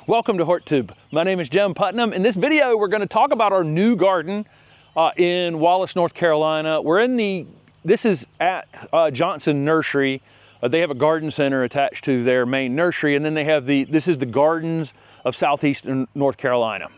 Welcome to HortTube. My name is Jim Putnam. In this video, we're going to talk about our new garden in Wallace, North Carolina. This is at Johnson Nursery. They have a garden center attached to their main nursery, and then they have this is the Gardens of Southeastern North Carolina,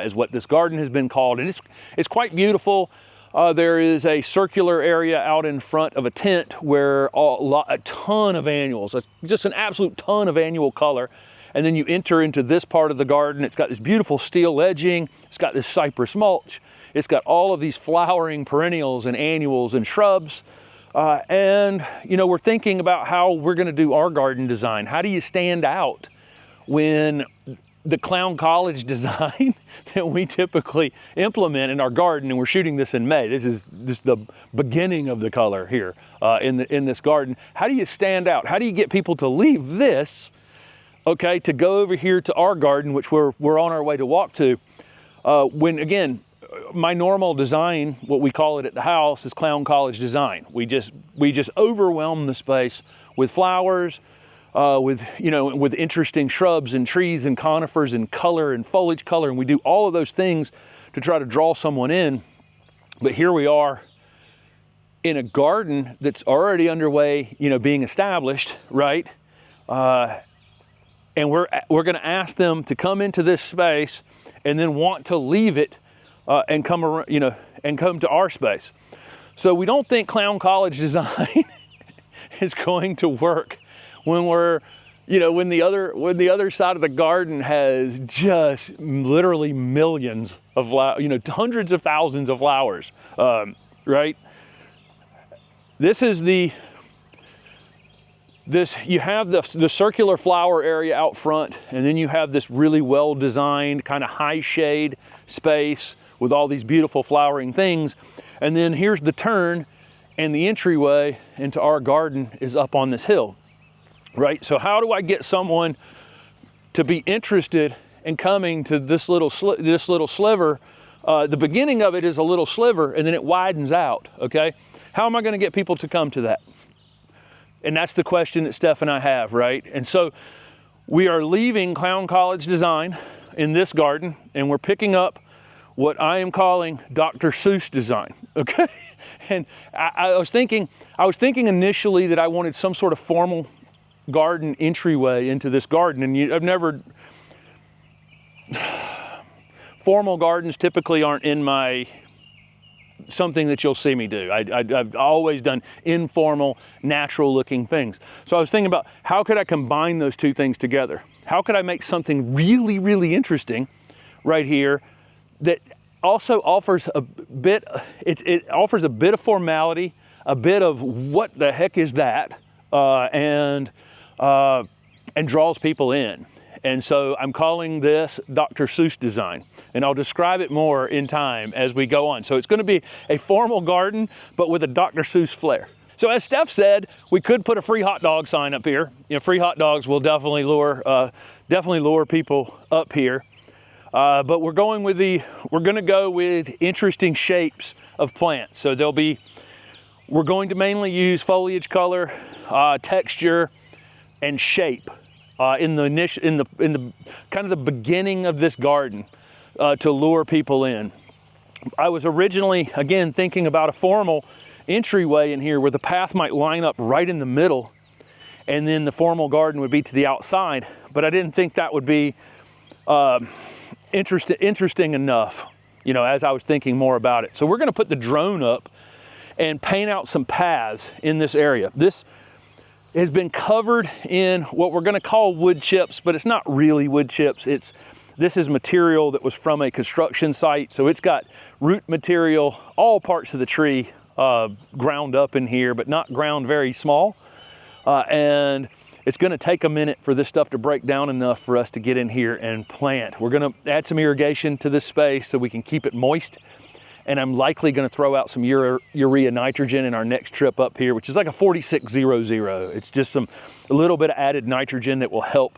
is what this garden has been called. And it's quite beautiful. There is a circular area out in front of a tent where a ton of annuals, just an absolute ton of annual color. And then you enter into this part of the garden. It's got this beautiful steel edging. It's got this cypress mulch. It's got all of these flowering perennials and annuals and shrubs. And you know, we're thinking about how we're gonna do our garden design. How do you stand out when the clown college design that we typically implement in our garden, and we're shooting this in May. This is the beginning of the color here in this garden. How do you stand out? How do you get people to leave this, okay, to go over here to our garden, which we're on our way to walk to, when again, my normal design, what we call it at the house, is clown college design. We just overwhelm the space with flowers, with interesting shrubs and trees and conifers and color and foliage color, and we do all of those things to try to draw someone in. But here we are in a garden that's already underway, being established, right? And we're going to ask them to come into this space and then want to leave it and come around, and come to our space. So we don't think clown college design is going to work when when the other side of the garden has just literally millions of hundreds of thousands of flowers, right? You have the circular flower area out front, and then you have this really well designed kind of high shade space with all these beautiful flowering things. And then here's the turn, and the entryway into our garden is up on this hill, right? So how do I get someone to be interested in coming to this little sliver? The beginning of it is a little sliver, and then it widens out, okay? How am I going to get people to come to that? And that's the question that Steph and I have, right? And so we are leaving clown college design in this garden, and we're picking up what I am calling Dr. Seuss design, okay? And I was thinking initially that I wanted some sort of formal garden entryway into this garden, and formal gardens typically aren't in my something that you'll see me do. I've always done informal, natural looking things. So I was thinking about how could I combine those two things together? How could I make something really, really interesting right here that also offers it offers a bit of formality, a bit of what the heck is that, and draws people in. And so I'm calling this Dr. Seuss design, and I'll describe it more in time as we go on. So it's going to be a formal garden, but with a Dr. Seuss flair. So as Steph said, we could put a free hot dog sign up here. Free hot dogs will definitely lure people up here. But we're going to go with interesting shapes of plants. So we're going to mainly use foliage color, texture, and shape. In the kind of the beginning of this garden to lure people in. I was originally, again, thinking about a formal entryway in here where the path might line up right in the middle, and then the formal garden would be to the outside, but I didn't think that would be interesting enough, as I was thinking more about it. So we're gonna put the drone up and paint out some paths in this area. This has been covered in what we're going to call wood chips, but it's not really wood chips. This is material that was from a construction site, so it's got root material, all parts of the tree ground up in here, but not ground very small. And it's going to take a minute for this stuff to break down enough for us to get in here and plant. We're going to add some irrigation to this space so we can keep it moist. And I'm likely going to throw out some urea nitrogen in our next trip up here, which is like a 4600. It's just a little bit of added nitrogen that will help.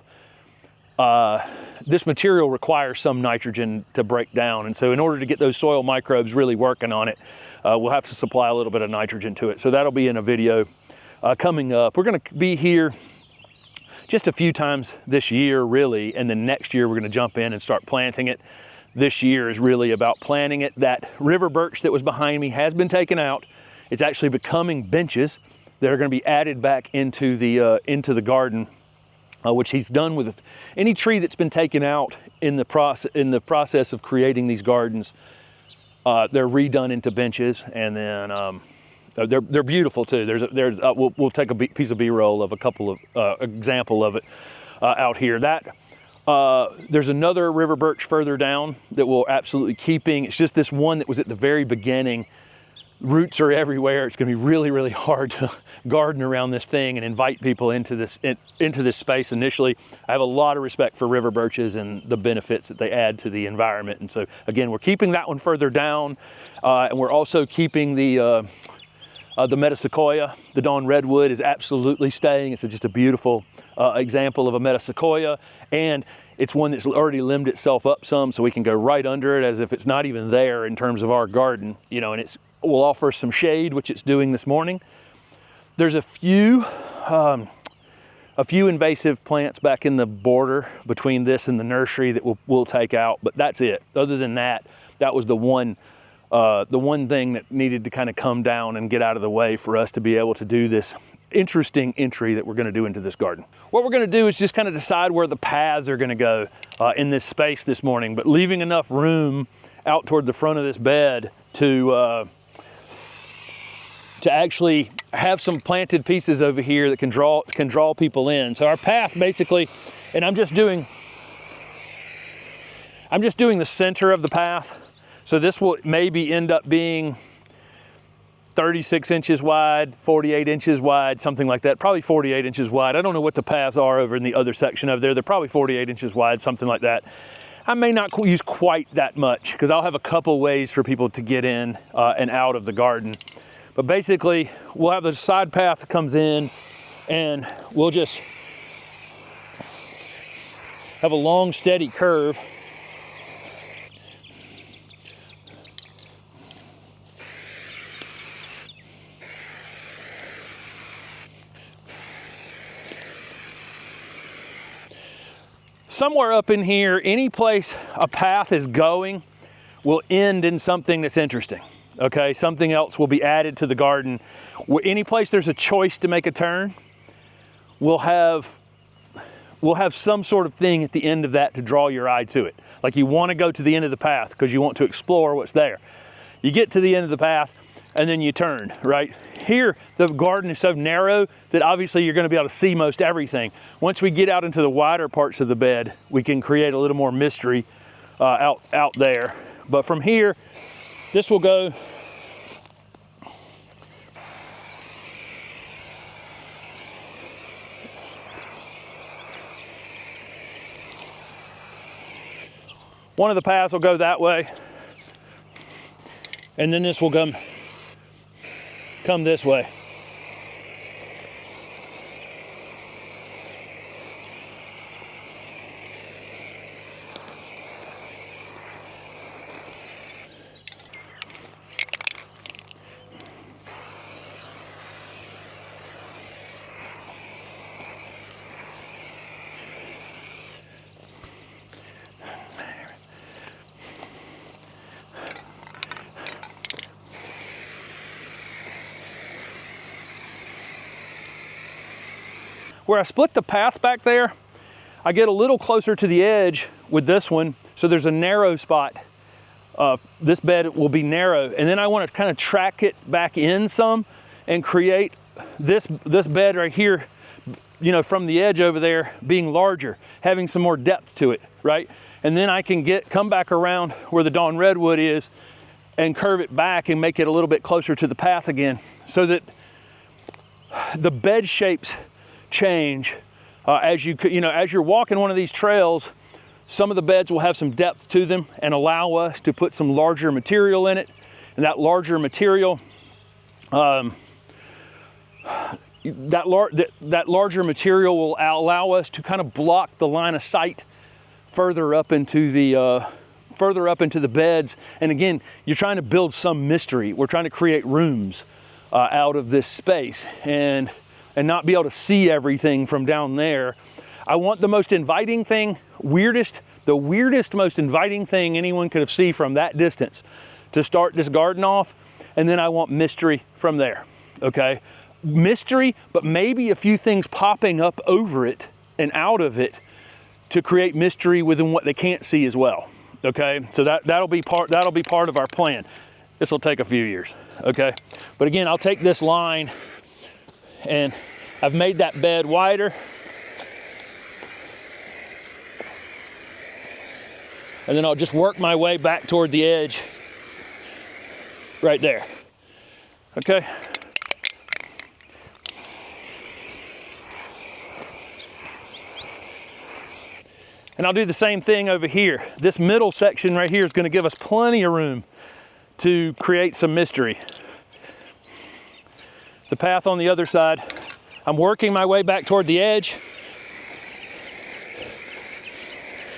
This material requires some nitrogen to break down. And so in order to get those soil microbes really working on it, we'll have to supply a little bit of nitrogen to it. So that'll be in a video coming up. We're going to be here just a few times this year, really, and then next year we're going to jump in and start planting it. This year is really about planting it. That river birch that was behind me has been taken out. It's actually becoming benches that are going to be added back into the garden, which he's done with any tree that's been taken out in the process of creating these gardens. They're redone into benches, and then they're beautiful too. We'll take a piece of B-roll of a couple of example of it out here. There's another river birch further down that we're absolutely keeping. It's just this one that was at the very beginning. Roots are everywhere. It's going to be really, really hard to garden around this thing and invite people into this space initially. I have a lot of respect for river birches and the benefits that they add to the environment. And so again, we're keeping that one further down, and we're also keeping the metasequoia. The dawn redwood is absolutely staying. It's just a beautiful example of a metasequoia, and it's one that's already limbed itself up some, so we can go right under it as if it's not even there in terms of our garden, you know, and will offer some shade, which it's doing this morning. There's a few invasive plants back in the border between this and the nursery that we'll take out, but that's it. Other than that, that was the one thing that needed to kind of come down and get out of the way for us to be able to do this interesting entry that we're going to do into this garden. What we're going to do is just kind of decide where the paths are going to go in this space this morning, but leaving enough room out toward the front of this bed to actually have some planted pieces over here that can draw people in. So our path basically, and I'm just doing the center of the path. So this will maybe end up being 36 inches wide, 48 inches wide, something like that. Probably 48 inches wide. I don't know what the paths are over in the other section over there. They're probably 48 inches wide, something like that. I may not use quite that much because I'll have a couple ways for people to get in and out of the garden. But basically, we'll have the side path that comes in, and we'll just have a long, steady curve. Somewhere up in here, any place a path is going will end in something that's interesting. Okay, something else will be added to the garden. Any place there's a choice to make a turn, we'll have some sort of thing at the end of that to draw your eye to it. Like you want to go to the end of the path because you want to explore what's there. You get to the end of the path and then you turn, right? Here, the garden is so narrow that obviously you're going to be able to see most everything. Once we get out into the wider parts of the bed, we can create a little more mystery out there. But from here, this will go one of the paths will go that way, and then this will come this way. Where I split the path back there, I get a little closer to the edge with this one, so there's a narrow spot. This bed will be narrow, and then I want to kind of track it back in some and create this bed right here, you know, from the edge over there being larger, having some more depth to it, right? And then I can come back around where the dawn redwood is and curve it back and make it a little bit closer to the path again, so that the bed shapes change as you're walking one of these trails. Some of the beds will have some depth to them and allow us to put some larger material in it, and that larger material that larger material will allow us to kind of block the line of sight further up into the beds. And again, you're trying to build some mystery. We're trying to create rooms out of this space, and and not be able to see everything from down there. I want the most inviting thing, the weirdest, most inviting thing anyone could have seen from that distance to start this garden off. And then I want mystery from there, okay? Mystery, but maybe a few things popping up over it and out of it to create mystery within what they can't see as well, okay? So that'll be part of our plan. This will take a few years, okay? But again, I'll take this line and I've made that bed wider. And then I'll just work my way back toward the edge right there, okay? And I'll do the same thing over here. This middle section right here is going to give us plenty of room to create some mystery. The path on the other side, I'm working my way back toward the edge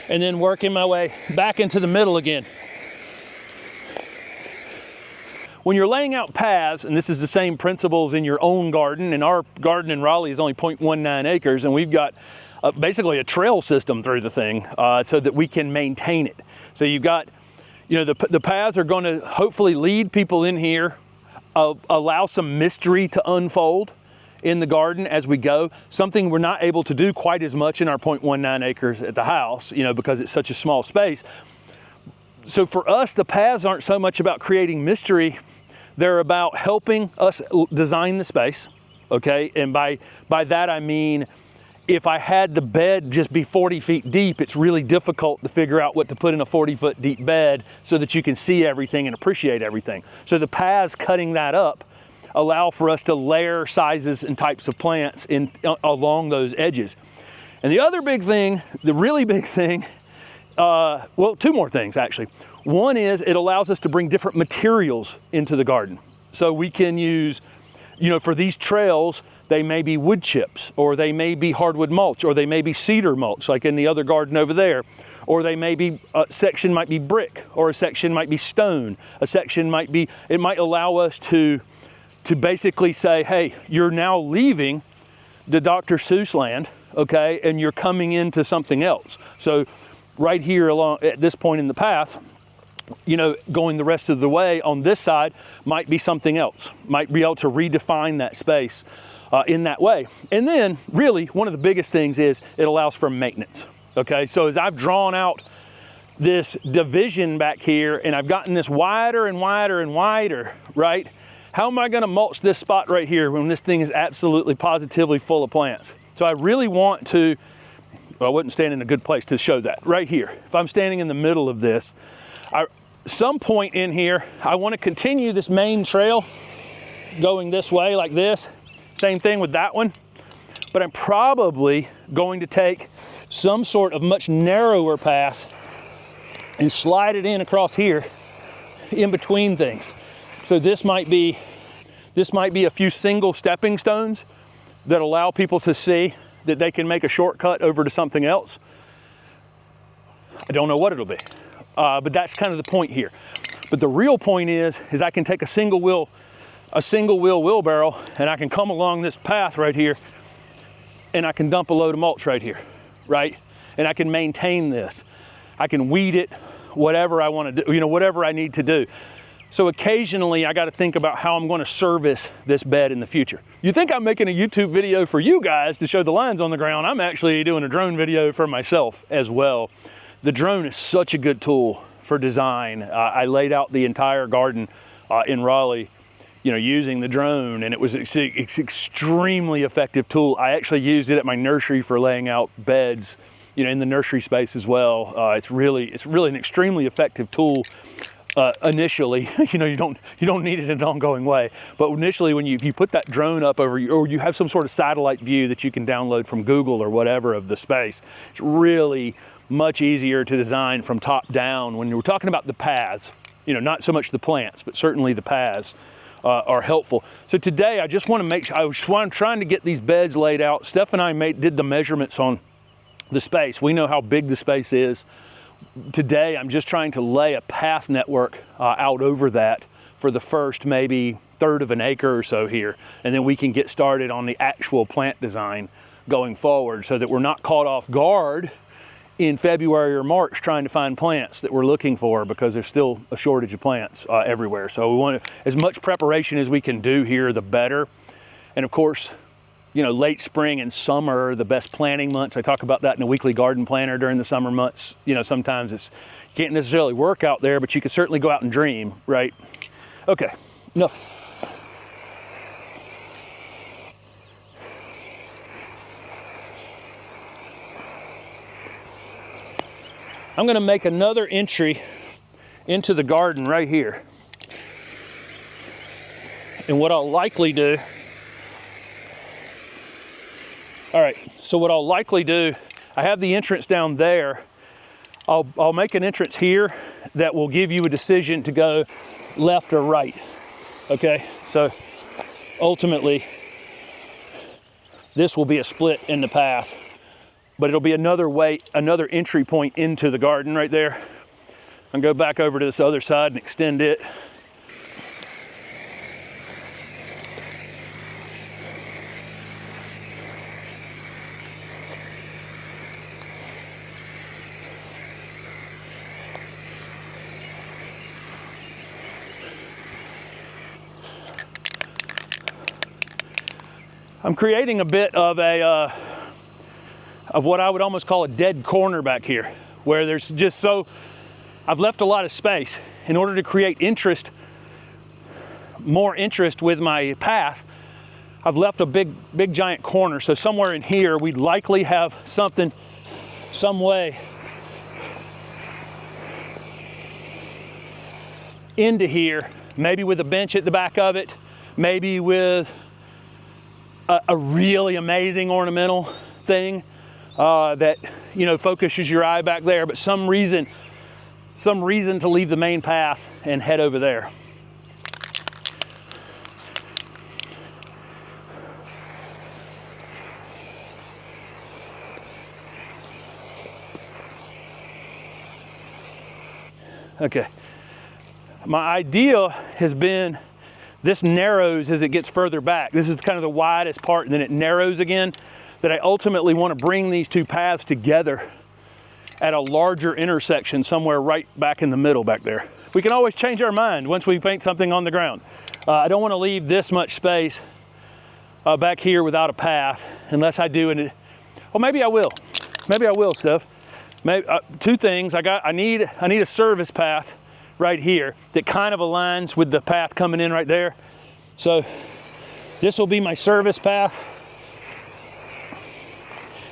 and then working my way back into the middle again. When you're laying out paths, and this is the same principles in your own garden, and our garden in Raleigh is only 0.19 acres, and we've got basically a trail system through the thing so that we can maintain it. So you've got, you know, the paths are going to hopefully lead people in here, allow some mystery to unfold in the garden as we go, something we're not able to do quite as much in our 0.19 acres at the house, you know, because it's such a small space. So for us, the paths aren't so much about creating mystery, they're about helping us design the space, okay? And by that I mean, if I had the bed just be 40 feet deep, it's really difficult to figure out what to put in a 40-foot deep bed so that you can see everything and appreciate everything. So the paths cutting that up allow for us to layer sizes and types of plants along those edges. And the other big thing, the really big thing, well, two more things actually. One is it allows us to bring different materials into the garden. So we can use, you know, for these trails, they may be wood chips, or they may be hardwood mulch, or they may be cedar mulch, like in the other garden over there. Or they may be, a section might be brick, or a section might be stone. A section might be, it might allow us to basically say, hey, you're now leaving the Dr. Seuss land, okay, and you're coming into something else. So right here along at this point in the path, you know, going the rest of the way on this side might be something else, might be able to redefine that space in that way. And then really one of the biggest things is it allows for maintenance, okay? So as I've drawn out this division back here and I've gotten this wider and wider and wider, right? How am I gonna mulch this spot right here when this thing is absolutely positively full of plants? So I really want to, well, I wouldn't stand in a good place to show that right here. If I'm standing in the middle of this, some point in here, I want to continue this main trail going this way like this. Same thing with that one. But I'm probably going to take some sort of much narrower path and slide it in across here in between things. So this might be a few single stepping stones that allow people to see that they can make a shortcut over to something else. I don't know what it'll be. But that's kind of the point here. But the real point is I can take a single wheel wheelbarrow and I can come along this path right here and I can dump a load of mulch right here, right? And I can maintain this. I can weed it, whatever I want to do, you know, whatever I need to do. So occasionally I got to think about how I'm going to service this bed in the future. You think I'm making a YouTube video for you guys to show the lines on the ground. I'm actually doing a drone video for myself as well. The drone is such a good tool for design. I laid out the entire garden in Raleigh, you know, using the drone, and it's an extremely effective tool. I actually used it at my nursery for laying out beds, you know, in the nursery space as well. It's really an extremely effective tool. Initially, you know, you don't need it in an ongoing way, but initially if you put that drone up over you, or you have some sort of satellite view that you can download from Google or whatever of the space, it's really much easier to design from top down. When we're talking about the paths, you know, not so much the plants, but certainly the paths are helpful. So today I just want to make sure, I'm trying to get these beds laid out. Steph and I did the measurements on the space. We know how big the space is. Today I'm just trying to lay a path network out over that for the first maybe third of an acre or so here, and then we can get started on the actual plant design going forward, so that we're not caught off guard in February or March trying to find plants that we're looking for, because there's still a shortage of plants everywhere. So we want as much preparation as we can do here, the better. And of course, you know, late spring and summer are the best planting months. I talk about that in a weekly garden planner during the summer months. You know, sometimes you can't necessarily work out there, but you can certainly go out and dream, right? Okay, no. I'm gonna make another entry into the garden right here. And what I'll likely do, all right, so what I'll likely do, I have the entrance down there. I'll make an entrance here that will give you a decision to go left or right, okay? So ultimately, this will be a split in the path, but it'll be another entry point into the garden right there. And go back over to this other side and extend it. I'm creating a bit of what I would almost call a dead corner back here, where there's just I've left a lot of space in order to create more interest with my path. I've left a big giant corner. So somewhere in here, we'd likely have something, some way into here, maybe with a bench at the back of it, maybe with a really amazing ornamental thing that, you know, focuses your eye back there, but some reason to leave the main path and head over there. Okay, my idea has been this narrows as it gets further back. This is kind of the widest part, and then it narrows again, that I ultimately want to bring these two paths together at a larger intersection somewhere right back in the middle back there. We can always change our mind once we paint something on the ground. I don't want to leave this much space back here without a path, unless I do it. Well, maybe I will. Maybe I will, Steph. Maybe, two things. I need a service path right here that kind of aligns with the path coming in right there. So this will be my service path.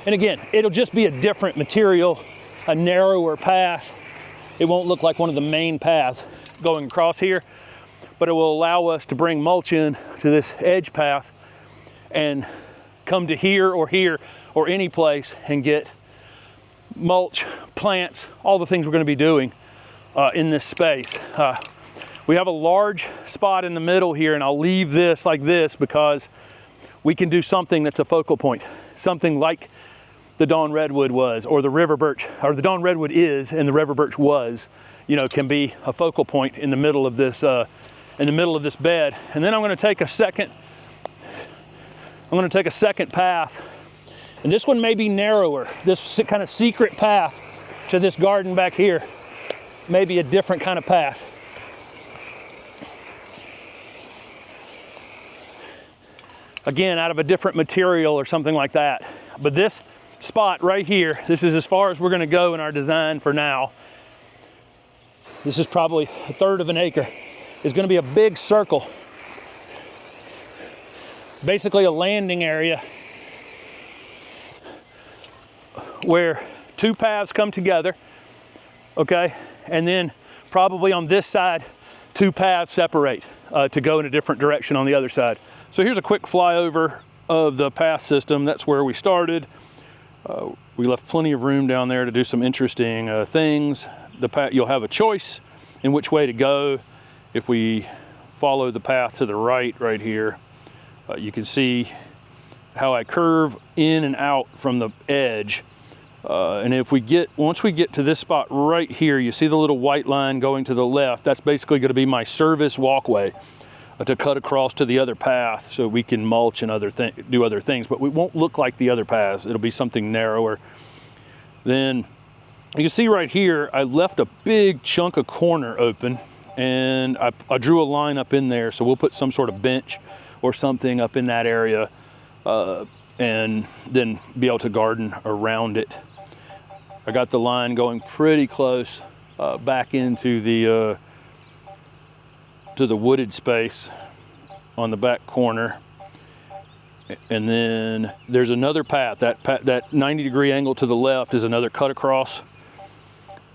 And again, it'll just be a different material, a narrower path. It won't look like one of the main paths going across here, but it will allow us to bring mulch in to this edge path and come to here or any place and get mulch, plants, all the things we're going to be doing in this space. We have a large spot in the middle here, and I'll leave this like this because we can do something that's a focal point, something like the Dawn Redwood was, or the river birch, or the Dawn Redwood is, and the river birch was, you know, can be a focal point in the middle of this bed. And then I'm going to take a second path, and this one may be narrower. This kind of secret path to this garden back here may be a different kind of path. Again, out of a different material or something like that. But this spot right here, this is as far as we're going to go in our design for now. This is probably a third of an acre. It's going to be a big circle, basically a landing area where two paths come together, okay, and then probably on this side two paths separate to go in a different direction on the other side. So here's a quick flyover of the path system. That's where we started. We left plenty of room down there to do some interesting things. You'll have a choice in which way to go. If we follow the path to the right here, you can see how I curve in and out from the edge And if we once we get to this spot right here, you see the little white line going to the left, that's basically going to be my service walkway to cut across to the other path so we can mulch and do other things, but we won't look like the other paths. It'll be something narrower. Then you can see right here, I left a big chunk of corner open, and I drew a line up in there, so we'll put some sort of bench or something up in that area, and then be able to garden around it. I got the line going pretty close back into the to the wooded space on the back corner. And then there's another path. That 90-degree angle to the left is another cut across.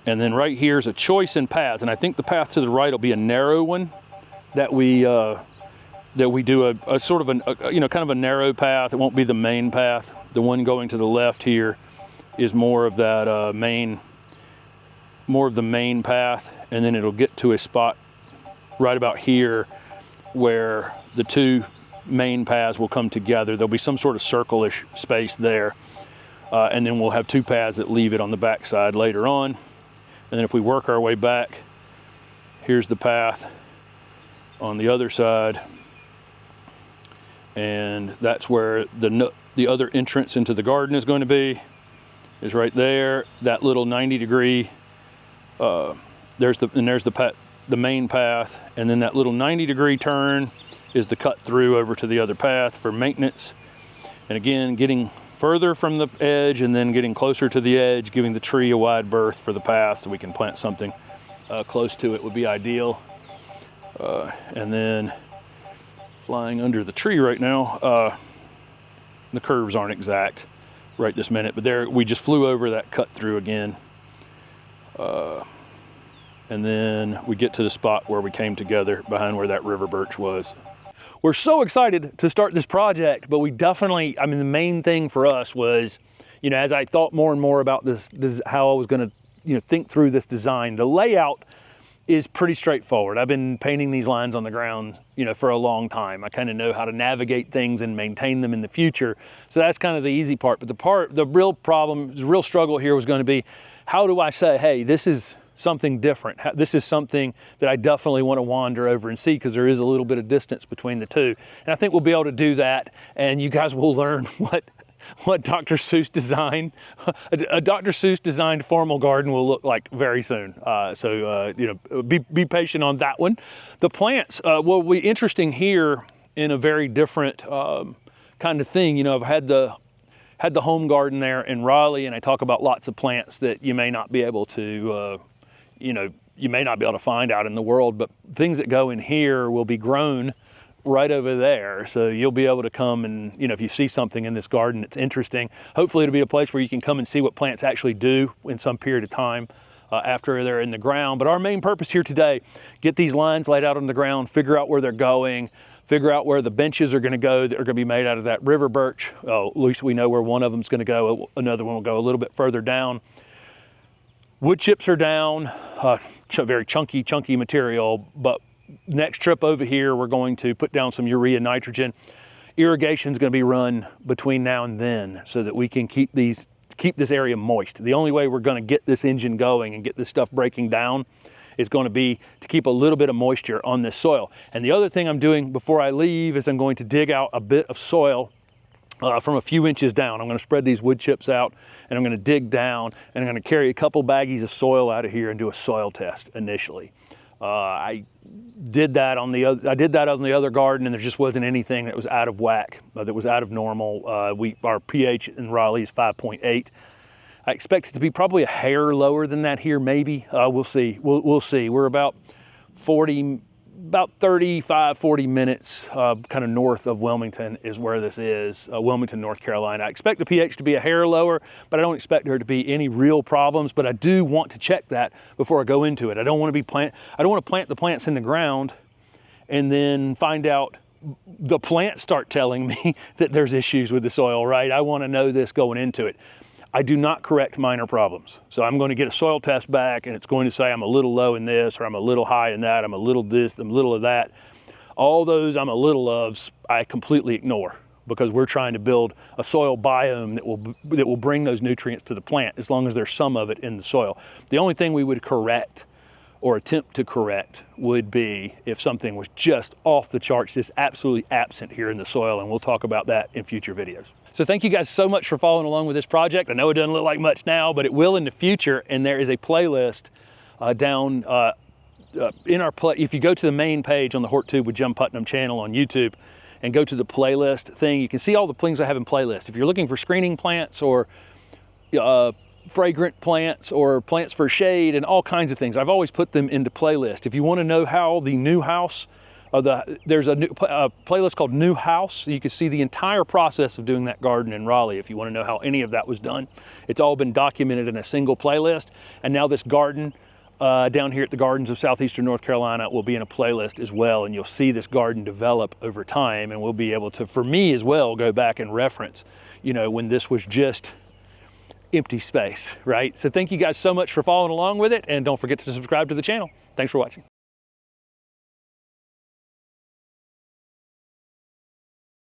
And then right here is a choice in paths. And I think the path to the right will be a narrow one that we do a sort of kind of a narrow path. It won't be the main path. The one going to the left here is more of that more of the main path. And then it'll get to a spot right about here where the two main paths will come together. There'll be some sort of circle-ish space there. And then we'll have two paths that leave it on the back side later on. And then if we work our way back, here's the path on the other side. And that's where the other entrance into the garden is going to be, is right there. That little 90-degree, there's the main path, and then that little 90-degree turn is the cut through over to the other path for maintenance. And again, getting further from the edge and then getting closer to the edge, giving the tree a wide berth for the path so we can plant something close to it would be ideal. And then flying under the tree right now, the curves aren't exact right this minute, but there we just flew over that cut through again. And then we get to the spot where we came together behind where that river birch was. We're so excited to start this project, but we definitely, I mean, the main thing for us was, you know, as I thought more and more about this how I was going to, you know, think through this design, the layout is pretty straightforward. I've been painting these lines on the ground, you know, for a long time. I kind of know how to navigate things and maintain them in the future. So that's kind of the easy part. But the real problem, the real struggle here was going to be, how do I say, hey, this is something different. This is something that I definitely want to wander over and see, because there is a little bit of distance between the two. And I think we'll be able to do that, and you guys will learn what Dr. Seuss designed, a Dr. Seuss designed formal garden will look like very soon. You know, be patient on that one. The plants will be interesting here in a very different kind of thing. You know, I've had the home garden there in Raleigh, and I talk about lots of plants that you may not be able to, you know, you may not be able to find out in the world, but things that go in here will be grown right over there. So you'll be able to come and, you know, if you see something in this garden that's interesting, hopefully it'll be a place where you can come and see what plants actually do in some period of time after they're in the ground. But our main purpose here today, get these lines laid out on the ground, figure out where they're going, figure out where the benches are going to go that are going to be made out of that river birch. At least we know where one of them is going to go. Another one will go a little bit further down. Wood chips are down, very chunky material, but next trip over here, we're going to put down some urea nitrogen. Irrigation is going to be run between now and then so that we can keep this area moist. The only way we're going to get this engine going and get this stuff breaking down is going to be to keep a little bit of moisture on this soil. And the other thing I'm doing before I leave is I'm going to dig out a bit of soil from a few inches down. I'm going to spread these wood chips out, and I'm going to dig down, and I'm going to carry a couple baggies of soil out of here and do a soil test initially. I did that on the other garden, and there just wasn't anything that was out of whack, that was out of normal. Our pH in Raleigh is 5.8. I expect it to be probably a hair lower than that here, maybe. We'll see. We'll see. We're about 35, 40 minutes kind of north of Wilmington is where this is, Wilmington, North Carolina. I expect the pH to be a hair lower, but I don't expect there to be any real problems, but I do want to check that before I go into it. I don't want to plant the plants in the ground and then find out the plants start telling me that there's issues with the soil, right? I want to know this going into it. I do not correct minor problems. So I'm going to get a soil test back, and it's going to say I'm a little low in this, or I'm a little high in that, I'm a little this, I'm a little of that. All those I'm a little ofs, I completely ignore. because we're trying to build a soil biome that will bring those nutrients to the plant as long as there's some of it in the soil. The only thing we would correct or attempt to correct would be if something was just off the charts, just absolutely absent here in the soil, and we'll talk about that in future videos. So thank you guys so much for following along with this project. I know it doesn't look like much now, but it will in the future, and there is a playlist down in our if you go to the main page on the HortTube with Jim Putnam channel on YouTube and go to the playlist thing, you can see all the things I have in playlist. If you're looking for screening plants or fragrant plants or plants for shade and all kinds of things, I've always put them into playlist. If you want to know how the new house, there's a new playlist called New House. You can see the entire process of doing that garden in Raleigh if you want to know how any of that was done. It's all been documented in a single playlist. And now this garden down here at the Gardens of Southeastern North Carolina will be in a playlist as well, and you'll see this garden develop over time, and we'll be able to, for me as well, go back and reference, you know, when this was just empty space, right? So thank you guys so much for following along with it, and don't forget to subscribe to the channel. Thanks for watching.